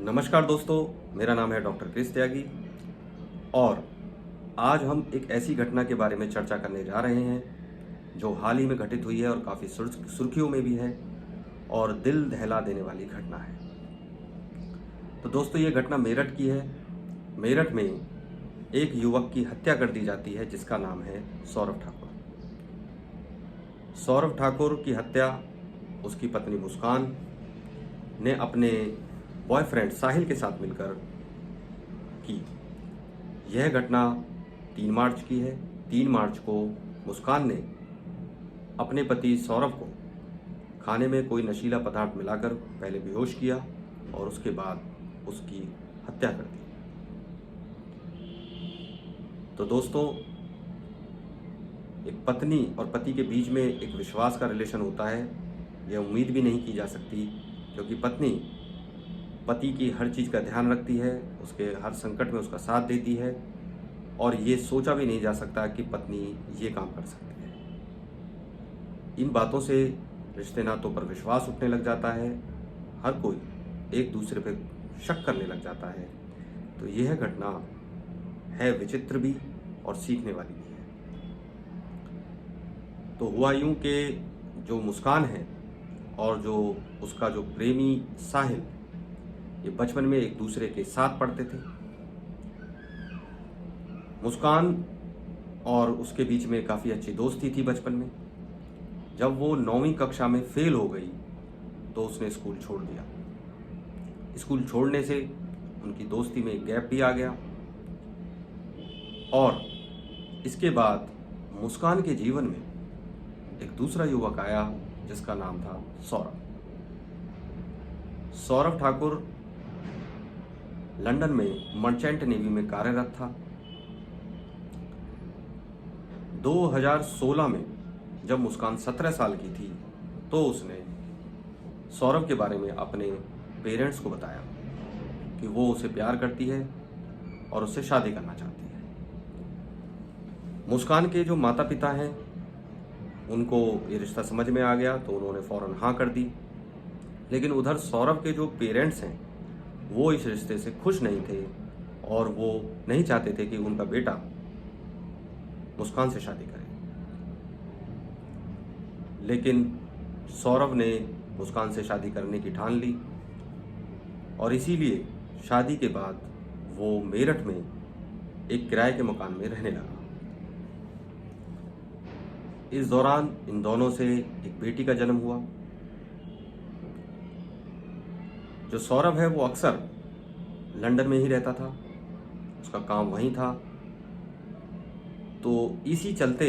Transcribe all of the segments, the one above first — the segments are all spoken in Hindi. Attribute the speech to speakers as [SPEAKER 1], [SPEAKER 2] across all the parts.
[SPEAKER 1] नमस्कार दोस्तों, मेरा नाम है डॉक्टर क्रिस त्यागी और आज हम एक ऐसी घटना के बारे में चर्चा करने जा रहे हैं जो हाल ही में घटित हुई है और काफ़ी सुर्खियों में भी है और दिल दहला देने वाली घटना है। तो दोस्तों, ये घटना मेरठ की है। मेरठ में एक युवक की हत्या कर दी जाती है जिसका नाम है सौरभ ठाकुर। सौरभ ठाकुर की हत्या उसकी पत्नी मुस्कान ने अपने बॉयफ्रेंड साहिल के साथ मिलकर की। यह घटना 3 मार्च की है। 3 मार्च को मुस्कान ने अपने पति सौरभ को खाने में कोई नशीला पदार्थ मिलाकर पहले बेहोश किया और उसके बाद उसकी हत्या कर दी। तो दोस्तों, एक पत्नी और पति के बीच में एक विश्वास का रिलेशन होता है, यह उम्मीद भी नहीं की जा सकती, क्योंकि पत्नी पति की हर चीज़ का ध्यान रखती है, उसके हर संकट में उसका साथ देती है और ये सोचा भी नहीं जा सकता कि पत्नी ये काम कर सकती है। इन बातों से रिश्ते नातों पर विश्वास उठने लग जाता है, हर कोई एक दूसरे पे शक करने लग जाता है। तो यह घटना है विचित्र भी और सीखने वाली भी है। तो हुआ यूं कि जो मुस्कान है और जो उसका जो प्रेमी साहिल, ये बचपन में एक दूसरे के साथ पढ़ते थे। मुस्कान और उसके बीच में काफ़ी अच्छी दोस्ती थी बचपन में। जब वो 9वीं कक्षा में फेल हो गई तो उसने स्कूल छोड़ दिया। स्कूल छोड़ने से उनकी दोस्ती में एक गैप भी आ गया और इसके बाद मुस्कान के जीवन में एक दूसरा युवक आया जिसका नाम था सौरभ। सौरभ ठाकुर लंदन में मर्चेंट नेवी में कार्यरत था। 2016 में जब मुस्कान 17 साल की थी तो उसने सौरभ के बारे में अपने पेरेंट्स को बताया कि वो उसे प्यार करती है और उससे शादी करना चाहती है। मुस्कान के जो माता पिता हैं उनको ये रिश्ता समझ में आ गया तो उन्होंने फ़ौरन हाँ कर दी। लेकिन उधर सौरभ के जो पेरेंट्स हैं वो इस रिश्ते से खुश नहीं थे और वो नहीं चाहते थे कि उनका बेटा मुस्कान से शादी करे। लेकिन सौरभ ने मुस्कान से शादी करने की ठान ली और इसीलिए शादी के बाद वो मेरठ में एक किराए के मकान में रहने लगा। इस दौरान इन दोनों से एक बेटी का जन्म हुआ। जो सौरभ है वो अक्सर लंदन में ही रहता था, उसका काम वहीं था। तो इसी चलते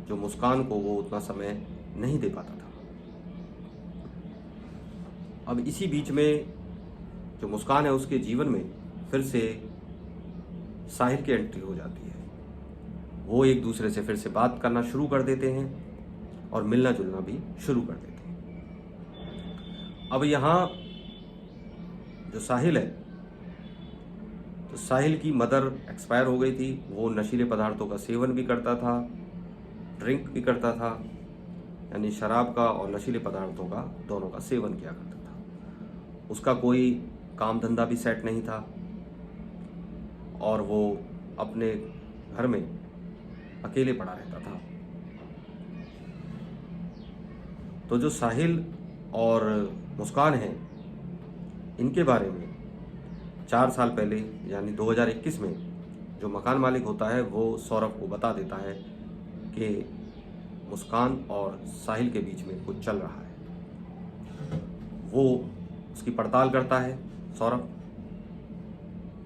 [SPEAKER 1] जो मुस्कान को वो उतना समय नहीं दे पाता था। अब इसी बीच में जो मुस्कान है उसके जीवन में फिर से साहिल की एंट्री हो जाती है। वो एक दूसरे से फिर से बात करना शुरू कर देते हैं और मिलना जुलना भी शुरू कर देते हैं। अब यहाँ जो साहिल है, तो साहिल की मदर एक्सपायर हो गई थी। वो नशीले पदार्थों का सेवन भी करता था, ड्रिंक भी करता था, यानी शराब का और नशीले पदार्थों का दोनों का सेवन किया करता था। उसका कोई काम धंधा भी सेट नहीं था और वो अपने घर में अकेले पड़ा रहता था। तो जो साहिल और मुस्कान हैं, इनके बारे में 4 साल पहले यानी 2021 में जो मकान मालिक होता है वो सौरभ को बता देता है कि मुस्कान और साहिल के बीच में कुछ चल रहा है। वो उसकी पड़ताल करता है सौरभ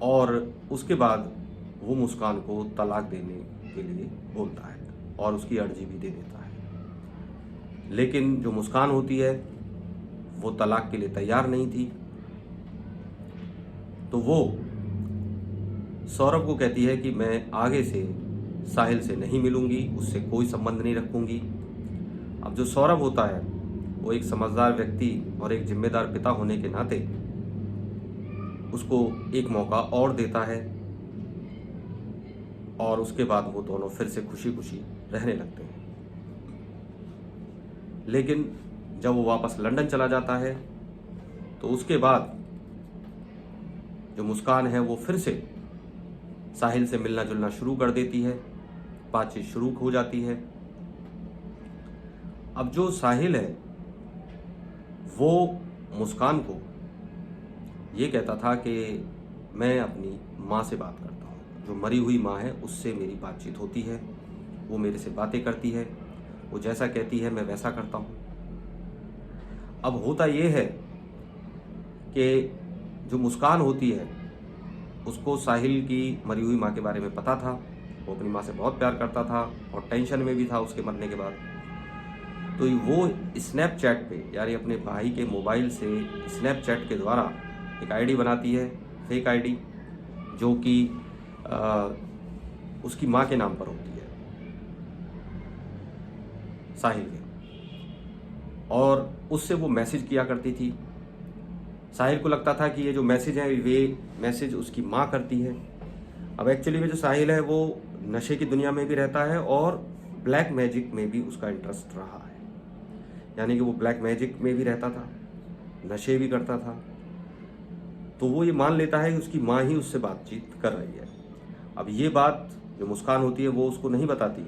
[SPEAKER 1] और उसके बाद वो मुस्कान को तलाक देने के लिए बोलता है और उसकी अर्जी भी दे देता है। लेकिन जो मुस्कान होती है वो तलाक के लिए तैयार नहीं थी। तो वो सौरभ को कहती है कि मैं आगे से साहिल से नहीं मिलूंगी, उससे कोई संबंध नहीं रखूंगी। अब जो सौरभ होता है वो एक समझदार व्यक्ति और एक जिम्मेदार पिता होने के नाते उसको एक मौका और देता है और उसके बाद वो दोनों फिर से खुशी खुशी रहने लगते हैं। लेकिन जब वो वापस लंदन चला जाता है तो उसके बाद जो मुस्कान है वो फिर से साहिल से मिलना जुलना शुरू कर देती है, बातचीत शुरू हो जाती है। अब जो साहिल है वो मुस्कान को ये कहता था कि मैं अपनी माँ से बात करता हूँ, जो मरी हुई माँ है उससे मेरी बातचीत होती है, वो मेरे से बातें करती है, वो जैसा कहती है मैं वैसा करता हूँ। अब होता ये है कि जो मुस्कान होती है उसको साहिल की मरी हुई माँ के बारे में पता था, वो अपनी माँ से बहुत प्यार करता था और टेंशन में भी था उसके मरने के बाद। तो वो स्नैपचैट पे यानी अपने भाई के मोबाइल से स्नैपचैट के द्वारा एक आईडी बनाती है, फेक आईडी, जो कि उसकी माँ के नाम पर होती है, साहिल के, और उससे वो मैसेज किया करती थी। साहिल को लगता था कि ये जो मैसेज है वे मैसेज उसकी माँ करती है। अब एक्चुअली में जो साहिल है वो नशे की दुनिया में भी रहता है और ब्लैक मैजिक में भी उसका इंटरेस्ट रहा है, यानी कि वो ब्लैक मैजिक में भी रहता था, नशे भी करता था। तो वो ये मान लेता है कि उसकी माँ ही उससे बातचीत कर रही है। अब ये बात जो मुस्कान होती है वो उसको नहीं बताती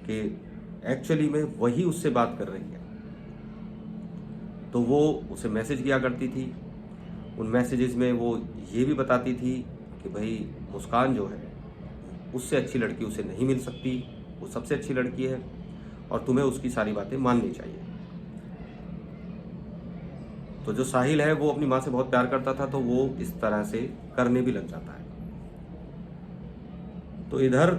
[SPEAKER 1] कि एक्चुअली में वही उससे बात कर रही है। तो वो उसे मैसेज किया करती थी। उन मैसेजेस में वो ये भी बताती थी कि भाई मुस्कान जो है उससे अच्छी लड़की उसे नहीं मिल सकती, वो सबसे अच्छी लड़की है और तुम्हें उसकी सारी बातें माननी चाहिए। तो जो साहिल है वो अपनी माँ से बहुत प्यार करता था, तो वो इस तरह से करने भी लग जाता है। तो इधर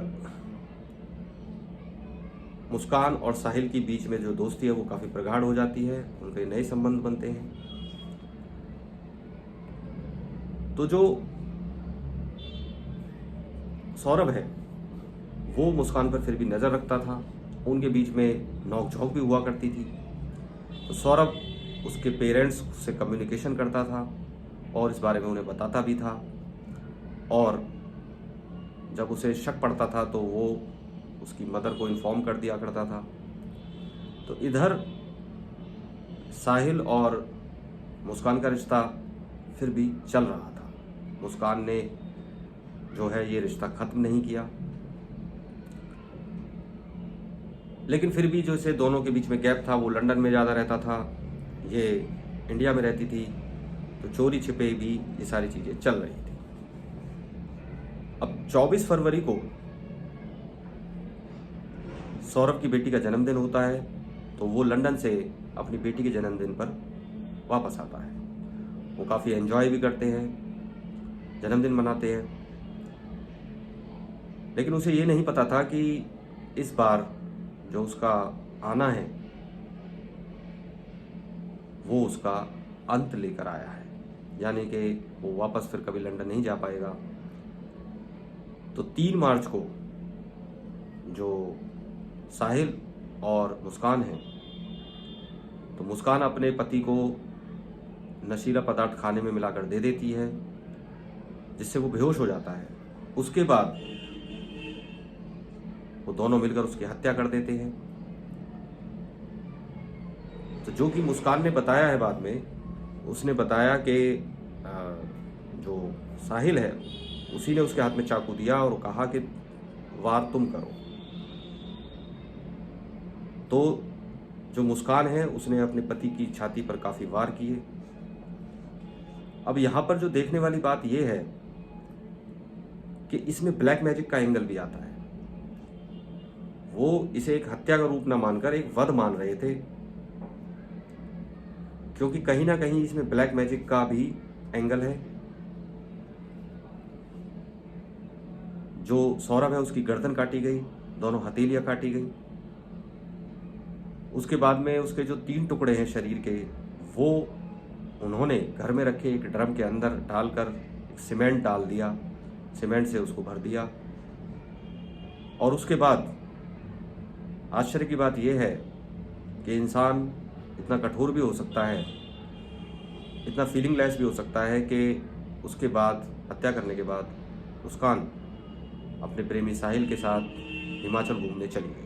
[SPEAKER 1] मुस्कान और साहिल के बीच में जो दोस्ती है वो काफ़ी प्रगाढ़ हो जाती है, उनके नए संबंध बनते हैं। तो जो सौरभ है वो मुस्कान पर फिर भी नज़र रखता था, उनके बीच में नोक-झोंक भी हुआ करती थी। तो सौरभ उसके पेरेंट्स से कम्युनिकेशन करता था और इस बारे में उन्हें बताता भी था, और जब उसे शक पड़ता था तो वो उसकी मदर को इन्फॉर्म कर दिया करता था। तो इधर साहिल और मुस्कान का रिश्ता फिर भी चल रहा था। मुस्कान ने जो है ये रिश्ता ख़त्म नहीं किया, लेकिन फिर भी जो इसे दोनों के बीच में गैप था, वो लंदन में ज़्यादा रहता था, ये इंडिया में रहती थी, तो चोरी छिपे भी ये सारी चीज़ें चल रही थी। अब 24 फरवरी को सौरभ की बेटी का जन्मदिन होता है, तो वो लंदन से अपनी बेटी के जन्मदिन पर वापस आता है। वो काफ़ी एंजॉय भी करते हैं, जन्मदिन मनाते हैं, लेकिन उसे ये नहीं पता था कि इस बार जो उसका आना है वो उसका अंत लेकर आया है, यानी कि वो वापस फिर कभी लंदन नहीं जा पाएगा। तो 3 मार्च को जो साहिल और मुस्कान है, तो मुस्कान अपने पति को नशीला पदार्थ खाने में मिलाकर दे देती है, जिससे वो बेहोश हो जाता है। उसके बाद वो दोनों मिलकर उसकी हत्या कर देते हैं। तो जो कि मुस्कान ने बताया है बाद में, उसने बताया कि जो साहिल है उसी ने उसके हाथ में चाकू दिया और कहा कि वार तुम करो। तो जो मुस्कान है उसने अपने पति की छाती पर काफ़ी वार किए। अब यहाँ पर जो देखने वाली बात यह है कि इसमें ब्लैक मैजिक का एंगल भी आता है। वो इसे एक हत्या का रूप न मानकर एक वध मान रहे थे, क्योंकि कहीं ना कहीं इसमें ब्लैक मैजिक का भी एंगल है। जो सौरभ है उसकी गर्दन काटी गई, दोनों हथेलियां काटी गई। उसके बाद में उसके जो 3 टुकड़े हैं शरीर के, वो उन्होंने घर में रखे एक ड्रम के अंदर डालकर सीमेंट डाल दिया, सीमेंट से उसको भर दिया। और उसके बाद आश्चर्य की बात यह है कि इंसान इतना कठोर भी हो सकता है, इतना फीलिंगलेस भी हो सकता है कि उसके बाद हत्या करने के बाद मुस्कान अपने प्रेमी साहिल के साथ हिमाचल घूमने चली गई।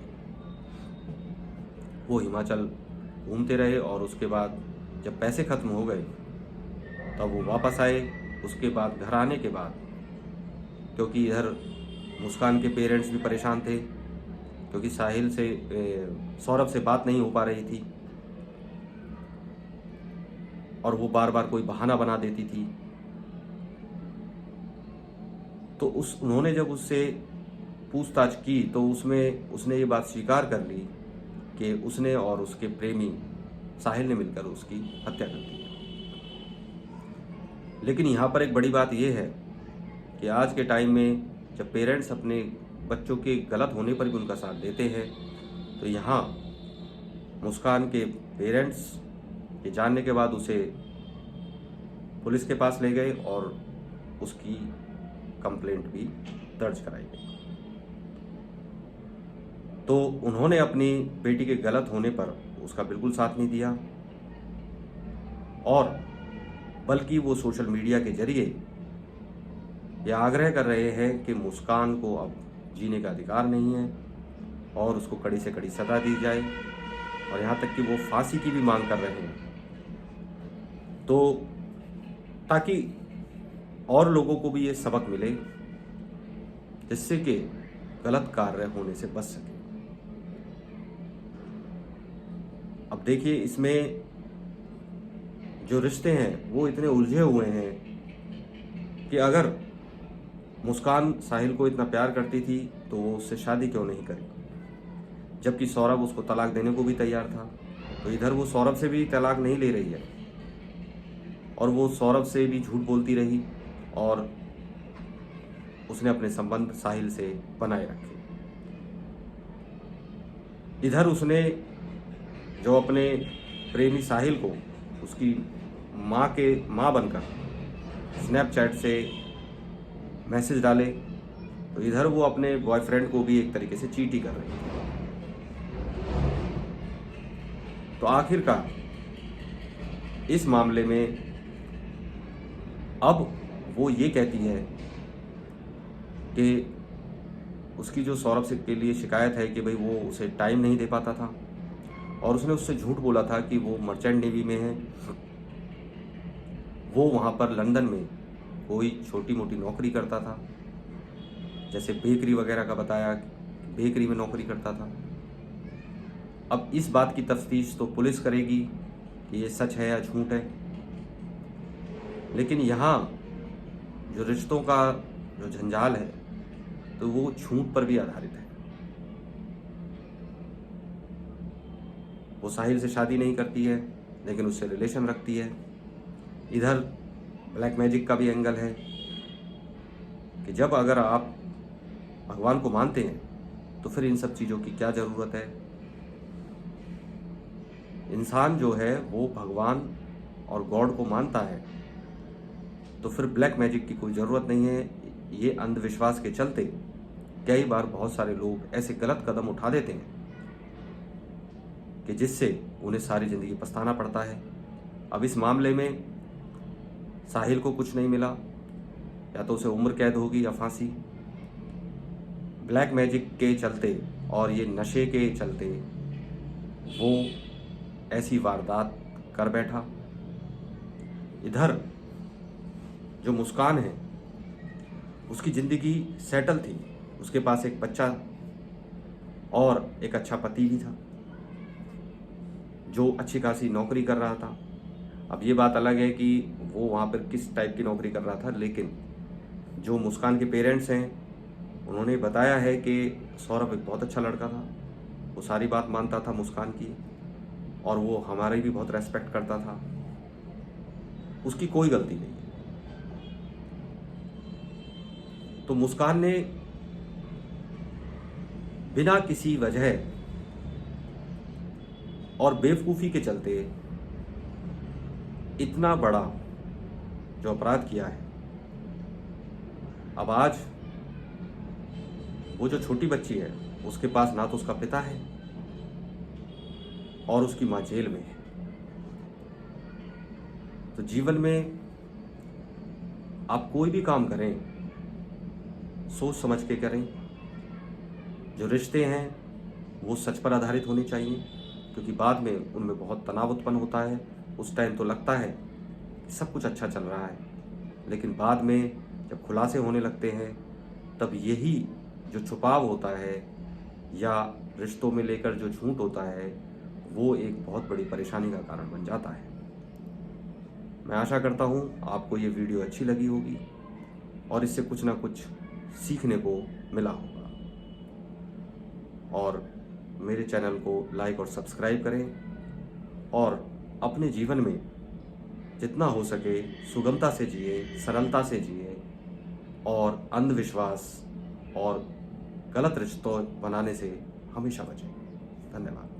[SPEAKER 1] वो हिमाचल घूमते रहे और उसके बाद जब पैसे ख़त्म हो गए तब वो वापस आए उसके बाद घर आने के बाद, क्योंकि इधर मुस्कान के पेरेंट्स भी परेशान थे, क्योंकि सौरभ से बात नहीं हो पा रही थी और वो बार बार कोई बहाना बना देती थी। तो उन्होंने जब उससे पूछताछ की तो उसमें उसने ये बात स्वीकार कर ली कि उसने और उसके प्रेमी साहिल ने मिलकर उसकी हत्या कर दी। लेकिन यहाँ पर एक बड़ी बात यह है कि आज के टाइम में जब पेरेंट्स अपने बच्चों के गलत होने पर भी उनका साथ देते हैं, तो यहाँ मुस्कान के पेरेंट्स ये जानने के बाद उसे पुलिस के पास ले गए और उसकी कंप्लेंट भी दर्ज कराई गई। तो उन्होंने अपनी बेटी के गलत होने पर उसका बिल्कुल साथ नहीं दिया और बल्कि वो सोशल मीडिया के जरिए ये आग्रह कर रहे हैं कि मुस्कान को अब जीने का अधिकार नहीं है और उसको कड़ी से कड़ी सजा दी जाए, और यहाँ तक कि वो फांसी की भी मांग कर रहे हैं, तो ताकि और लोगों को भी ये सबक मिले जिससे कि गलत कार्य होने से बच सके। अब देखिए, इसमें जो रिश्ते हैं वो इतने उलझे हुए हैं कि अगर मुस्कान साहिल को इतना प्यार करती थी तो वो उससे शादी क्यों नहीं करी, जबकि सौरभ उसको तलाक देने को भी तैयार था। तो इधर वो सौरभ से भी तलाक नहीं ले रही है और वो सौरभ से भी झूठ बोलती रही और उसने अपने संबंध साहिल से बनाए रखे। इधर उसने जो अपने प्रेमी साहिल को उसकी माँ बनकर स्नैपचैट से मैसेज डाले, तो इधर वो अपने बॉयफ्रेंड को भी एक तरीके से चीट ही कर रही थी। तो आखिरकार इस मामले में अब वो ये कहती है कि उसकी जो सौरभ से के लिए शिकायत है कि भाई वो उसे टाइम नहीं दे पाता था और उसने उससे झूठ बोला था कि वो मर्चेंट नेवी में है, वो वहाँ पर लंदन में कोई छोटी मोटी नौकरी करता था, जैसे बेकरी वगैरह का बताया, बेकरी में नौकरी करता था। अब इस बात की तफ्तीश तो पुलिस करेगी कि ये सच है या झूठ है, लेकिन यहाँ जो रिश्तों का जो जंजाल है तो वो झूठ पर भी आधारित है। वो साहिल से शादी नहीं करती है लेकिन उससे रिलेशन रखती है। इधर ब्लैक मैजिक का भी एंगल है कि जब अगर आप भगवान को मानते हैं तो फिर इन सब चीज़ों की क्या ज़रूरत है। इंसान जो है वो भगवान और गॉड को मानता है तो फिर ब्लैक मैजिक की कोई ज़रूरत नहीं है। ये अंधविश्वास के चलते कई बार बहुत सारे लोग ऐसे गलत कदम उठा देते हैं कि जिससे उन्हें सारी ज़िंदगी पछताना पड़ता है। अब इस मामले में साहिल को कुछ नहीं मिला, या तो उसे उम्र कैद होगी या फांसी। ब्लैक मैजिक के चलते और ये नशे के चलते वो ऐसी वारदात कर बैठा। इधर जो मुस्कान है उसकी ज़िंदगी सेटल थी, उसके पास एक बच्चा और एक अच्छा पति भी था जो अच्छी खासी नौकरी कर रहा था। अब ये बात अलग है कि वो वहाँ पर किस टाइप की नौकरी कर रहा था, लेकिन जो मुस्कान के पेरेंट्स हैं उन्होंने बताया है कि सौरभ एक बहुत अच्छा लड़का था, वो सारी बात मानता था मुस्कान की और वो हमारी भी बहुत रेस्पेक्ट करता था, उसकी कोई गलती नहीं है। तो मुस्कान ने बिना किसी वजह और बेवकूफ़ी के चलते इतना बड़ा जो अपराध किया है। अब आज वो जो छोटी बच्ची है उसके पास ना तो उसका पिता है और उसकी माँ जेल में है। तो जीवन में आप कोई भी काम करें सोच समझ के करें। जो रिश्ते हैं वो सच पर आधारित होने चाहिए, क्योंकि बाद में उनमें बहुत तनाव उत्पन्न होता है। उस टाइम तो लगता है कि सब कुछ अच्छा चल रहा है, लेकिन बाद में जब खुलासे होने लगते हैं तब यही जो छुपाव होता है या रिश्तों में लेकर जो झूठ होता है वो एक बहुत बड़ी परेशानी का कारण बन जाता है। मैं आशा करता हूँ आपको ये वीडियो अच्छी लगी होगी और इससे कुछ ना कुछ सीखने को मिला होगा। और मेरे चैनल को लाइक और सब्सक्राइब करें और अपने जीवन में जितना हो सके सुगमता से जिए, सरलता से जिए और अंधविश्वास और गलत रिश्तों बनाने से हमेशा बचें। धन्यवाद।